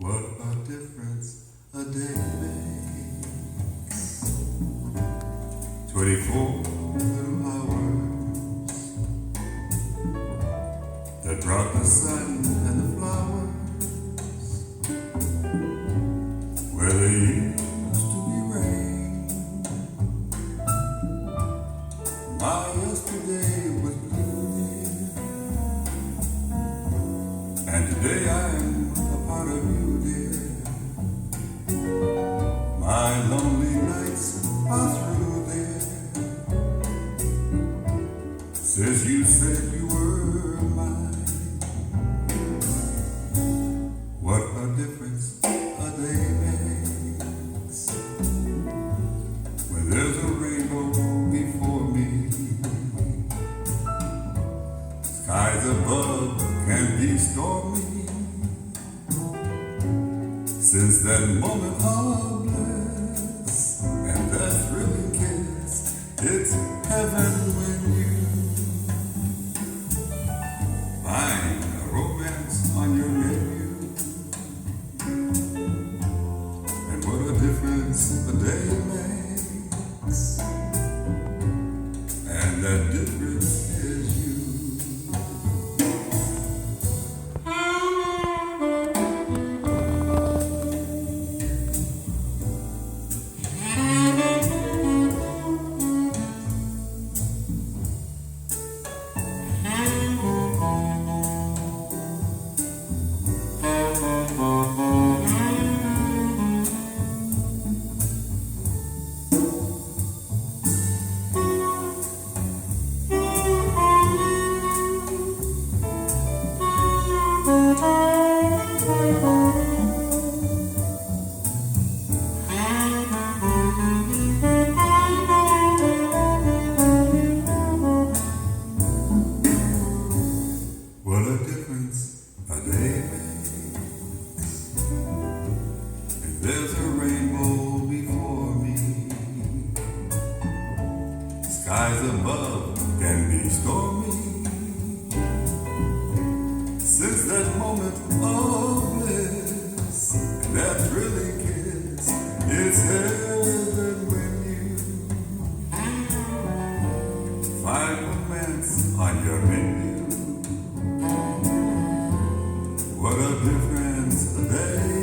What a difference a day makes. 24 little hours that brought the sun and the flowers where there used to be rain. My yesterday was blue, and today I'm a part of you, dear. My lonely nights are through, dear, since you said you were mine. What a difference a day makes when there's a rainbow before me. Skies above can be stormy. Since that moment of bliss and that thrilling kiss, it's heaven when you find a romance on your menu. And what a difference a day makes, and that difference is you. What a difference a day makes, and there's a rainbow before me. Skies above can be stormy. Since that moment of bliss and that thrilling kiss, it's heaven when you find romance on your menu. What a difference a day